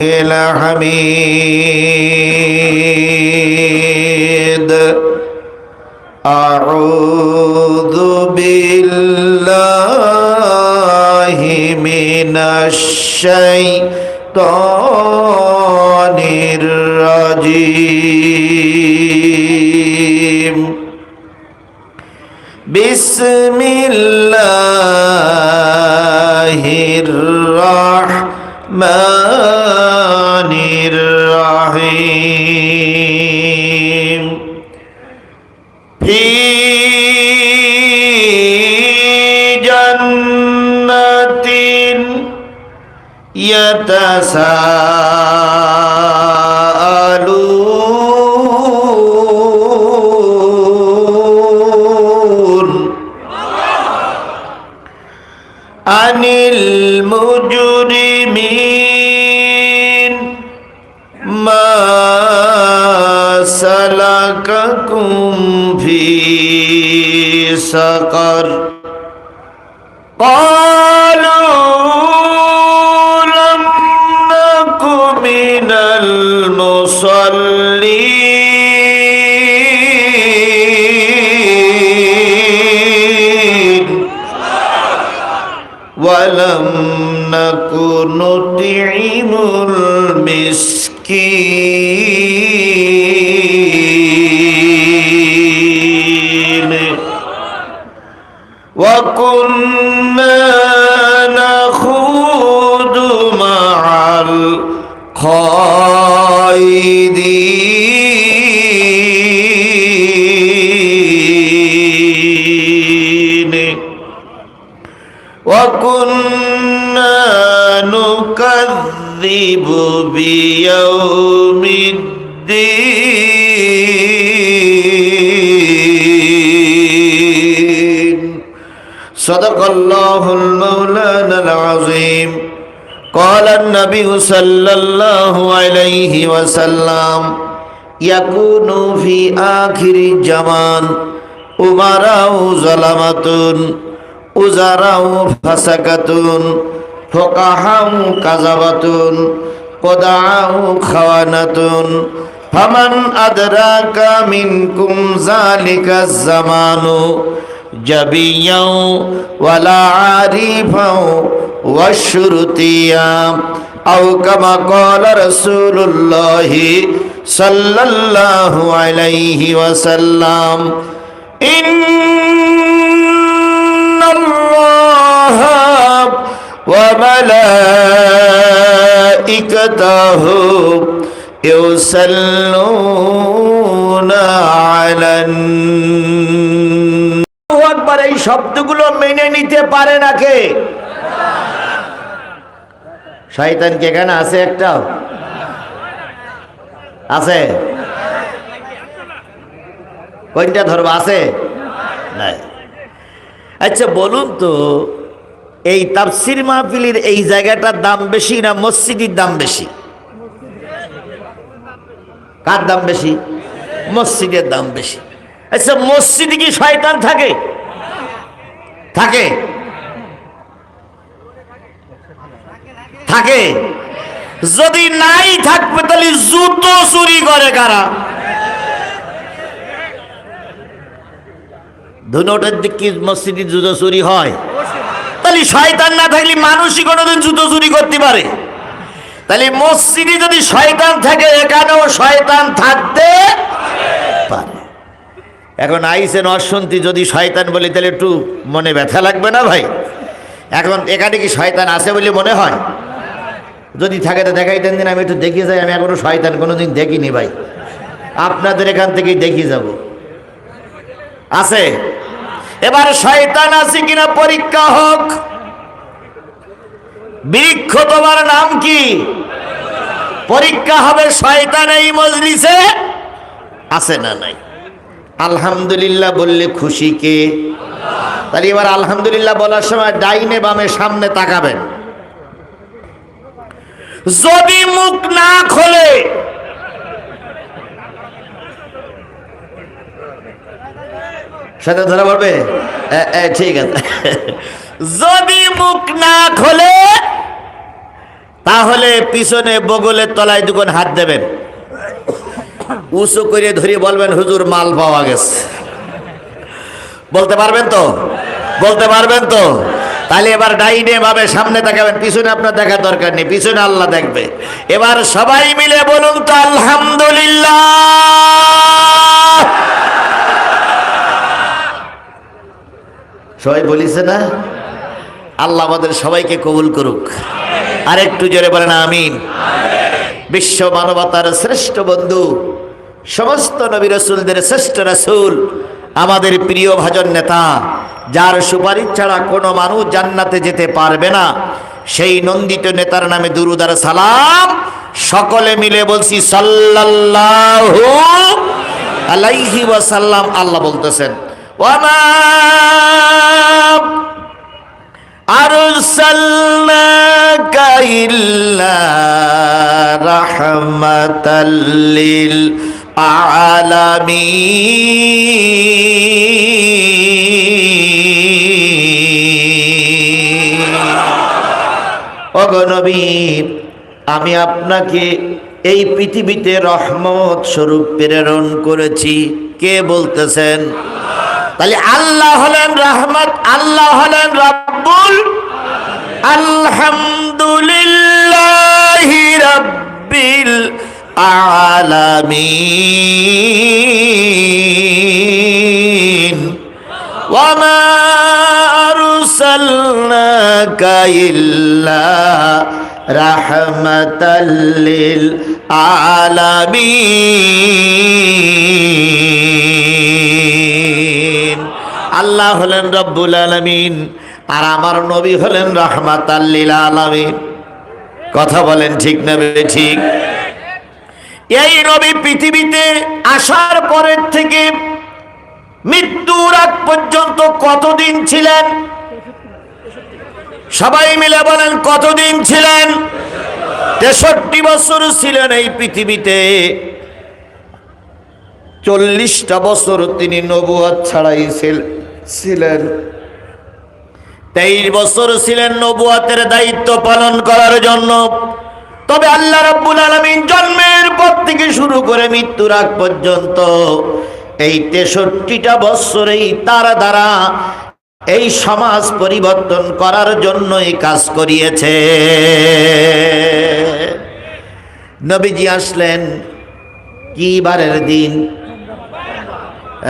الحميد أعوذ بالله من الشيطان الرجيم بسم الله الرحمن الرحيم في جنة يتساءلون عن المجرمين ما سلككم في سقر قالوا لم نك من المصلين ولم نك نطعم المسكين وكنا نخوض مع الخائضين وكنا نكذب بيوم الدين صدق الله المولانا العظيم قال النبي صلى الله عليه وسلم يكون في آخر الزمان أمراء ظلمة উজারাও ফাসাকাতুন ফুকাহাউ কাযাবাতুন কুদাউ খাওয়ানাতুন ফামান আদরাকা মিনকুম যালিকা জামানু জাবিয়াউ ওয়ালা আরিফাউ ওয়াশরুতিয়া আও কামা ক্বালা রাসূলুল্লাহি সাল্লাল্লাহু আলাইহি ওয়াসাল্লাম الله وملائكته يصلون على النبي একবার এই শব্দগুলো মেনে নিতে পারে না কে? শয়তান কি এখানে আছে? একটাও আছে? কোনটা ধরবা? আছে নাই? আচ্ছা বলুন তো, এই তাফসীর মাহফিলের এই জায়গাটার দাম বেশি না মসজিদের দাম বেশি? কার দাম বেশি? মসজিদের দাম বেশি। আচ্ছা মসজিদে কি শয়তান থাকে? থাকে? থাকে? যদি নাই থাকবে তাহলে জুতো চুরি করে কারা? দুটোটার দিক কি মসজিদে জুতো চুরি হয়? তাহলে শয়তান না থাকলে মানুষই কোনোদিন জুতো চুরি করতে পারে? তাহলে মসজিদে যদি শয়তান থাকে এখানেও শয়তান থাকতে পারে। এখন আইসেন অশান্তি, যদি শয়তান বলি তাহলে একটু মনে ব্যথা লাগবে না ভাই? এখন এখানে কি শয়তান আছে বলে মনে হয়? যদি থাকে তো দেখাইতেন দিন, আমি একটু দেখে যাই। আমি এখনো শয়তান কোনোদিন দেখিনি ভাই, আপনাদের এখান থেকেই দেখিয়ে যাব। আছে? এবার শয়তান আছে কিনা পরীক্ষা হোক। বৃক্ষ তোমার নাম কি? পরীক্ষা হবে শয়তান এই মজলিসে আছে না নাই। আলহামদুলিল্লাহ বললে খুশি কে? তাহলে এবার আলহামদুলিল্লাহ বলার সময় ডাইনে বামে সামনে তাকাবেন। যদি মুখ না খোলে সাথে ধরা পড়বে? ঠিক আছে। যদি মুখ না খোলে তাহলে পিছনে বগলের তলায় দুখন হাত দেবেন, উঁচু করে ধরে বলবেন হুজুর মাল পাওয়া গেছে। বলতে পারবেন তো? বলতে পারবেন তো? তাহলে এবার ডাইনে ভাবে সামনে তাকাবেন, পিছনে আপনার দেখার দরকার নেই, পিছনে আল্লাহ দেখবে। এবার সবাই মিলে বলুন তো আলহামদুলিল্লাহ। সবাই বলিছে না? আল্লাহ আমাদের সবাইকে কবুল করুক। আর একটু জোরে বলেন আমিন। বিশ্ব মানবতার শ্রেষ্ঠ বন্ধু, সমস্ত নবী রাসূলদের শ্রেষ্ঠ রাসূল, আমাদের প্রিয় ভাজন নেতা, যার সুপারিশ ছাড়া কোনো মানুষ জান্নাতে যেতে পারবে না, সেই নন্দিত নেতার নামে দুরূদ আর সালাম সকলে মিলে বলছি সাল্লাল্লাহু আলাইহি ওয়াসাল্লাম। আল্লাহ বলতেছেন ওয়ামা আরসালনাকা ইল্লা রাহমাতাল লিল আলামিন। ওগো নবী, আমি আপনাকে এই পৃথিবীতে রহমত স্বরূপ প্রেরণ করেছি। কে বলতেছেন? তাহলে আল্লাহ হলেন রহমত, আল্লাহ হলেন রব্বুল। আলহামদুলিল্লাহি রাব্বিল আলামিন ওয়া মা আরসালনাকা ইল্লা রাহমাতাল লিল আলামিন। আল্লাহ হলেন রব্বুল আলামিন আর আমার নবী হলেন রাহমাতাল লিল আলামিন। কথা বলেন ঠিক না ঠিক? এই নবী পৃথিবীতে আসার পরের থেকে মৃত্যুর আগ পর্যন্ত কতদিন ছিলেন? সবাই মিলে বলেন কতদিন ছিলেন? 63 বছর ছিলেন এই পৃথিবীতে। 40টা বছর তিনি নবুয়ত ছাড়াই ছিলেন। 23 বছর ছিলেন নবুয়তের দায়িত্ব পালন করার জন্য। তবে আল্লাহ রাব্বুল আলামিন জন্মের পর থেকে শুরু করে মৃত্যুর আগ পর্যন্ত এই 63টা বছরেই তার দ্বারা এই সমাজ পরিবর্তন করার জন্যই কাজ করিয়েছে। নবীজি আসলেন কি বারের দিন?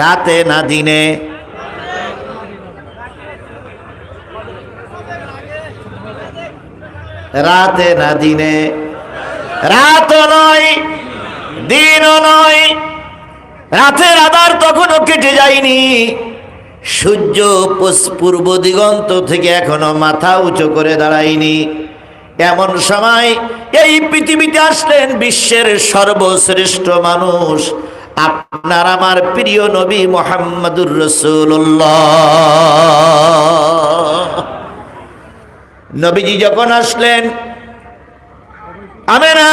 রাতে না দিনে? রাতে না দিনে? রাতও নয়, দিনও নয়। রাতের আধার তখনও কেটে যায়নি, সূর্য পূর্ব দিগন্ত থেকে এখনো মাথা উঁচু করে দাঁড়ায়নি। এমন সময় এই পৃথিবীতে আসলেন বিশ্বের সর্বশ্রেষ্ঠ মানুষ, আপনার আমার প্রিয় নবী মুহাম্মদুর রাসূলুল্লাহ। নবীজি যখন আসলেন, আমেনা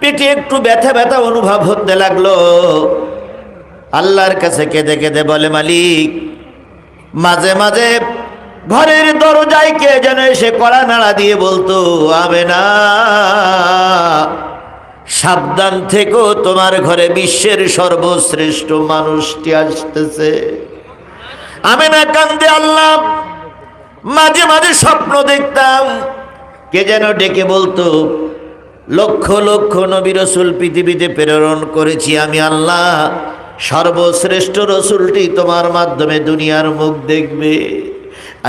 পেটে একটু ব্যথা ব্যথা অনুভব হতে লাগলো। আল্লাহর কাছে কেঁদে কেঁদে বলে, মালিক, মাঝে মাঝে ঘরের দরজায় কে যেন এসে কড়া নাড়া দিয়ে বলতো, আমেনা সাবধান থেকো, তোমার ঘরে বিশ্বের সর্বশ্রেষ্ঠ মানুষটি আসতেছে। আমেনা কান্দে। আল্লাহ মাঝে মাঝে স্বপ্ন দেখতাম, কে যেন ডেকে বলতো, লক্ষ লক্ষ নবী রাসূল পৃথিবীতে প্রেরণ করেছি আমি আল্লাহ, সর্বশ্রেষ্ঠ রসুলটি তোমার মাধ্যমে দুনিয়ার মুখ দেখবে।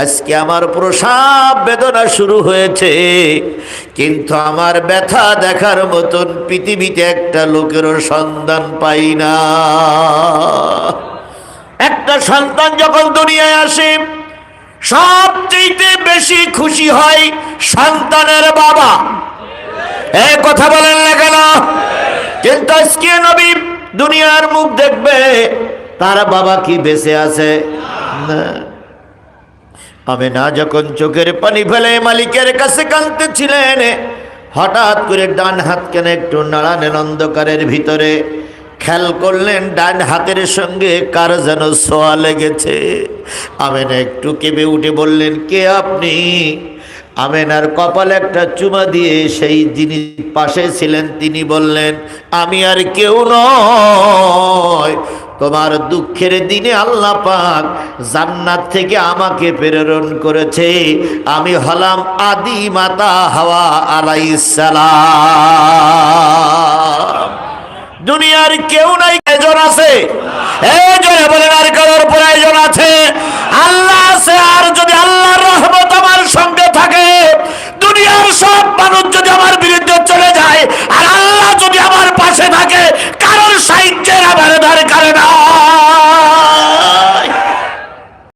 আজকে আমার প্রসব বেদনা শুরু হয়েছে, কিন্তু আমার ব্যথা দেখার মতন পৃথিবীতে একটা লোকেরও সন্ধান পাই না। একটা সন্তান যখন দুনিয়ায় আসে, সবচেয়ে বেশি খুশি হয় সন্তানের বাবা। এই কথা বলেন না কেন? কিন্তু আজকে নবী দুনিয়ার মুখ দেখবে, তার বাবা কি বেঁচে আছে? না। আমেনা যখন চোখের পানি ফেলে মালিকের কাছে কাঁদতেছিলেন, হঠাৎ করে ডান হাত কেন একটু নাড়ালেন অন্ধকারের ভিতরে। খেয়াল করলেন ডান হাতের সঙ্গে কার যেন ছোঁয়া লেগেছে। আমেনা একটু কেঁপে উঠে বললেন, কে আপনি? আমেনার কপালে একটা চুমা দিয়ে সেই যিনি পাশে ছিলেন তিনি বললেন, আমি আর কেউ নয়, তোমার দুঃখের দিনে আল্লাহ পাক জান্নাত থেকে আমাকে প্রেরণ করেছে। আমি হলাম আদি মাতা হাওয়া আলাইহিস সালাম। দুনিয়ার কেউ নাই, একজন আছে। এই জোরে বলেন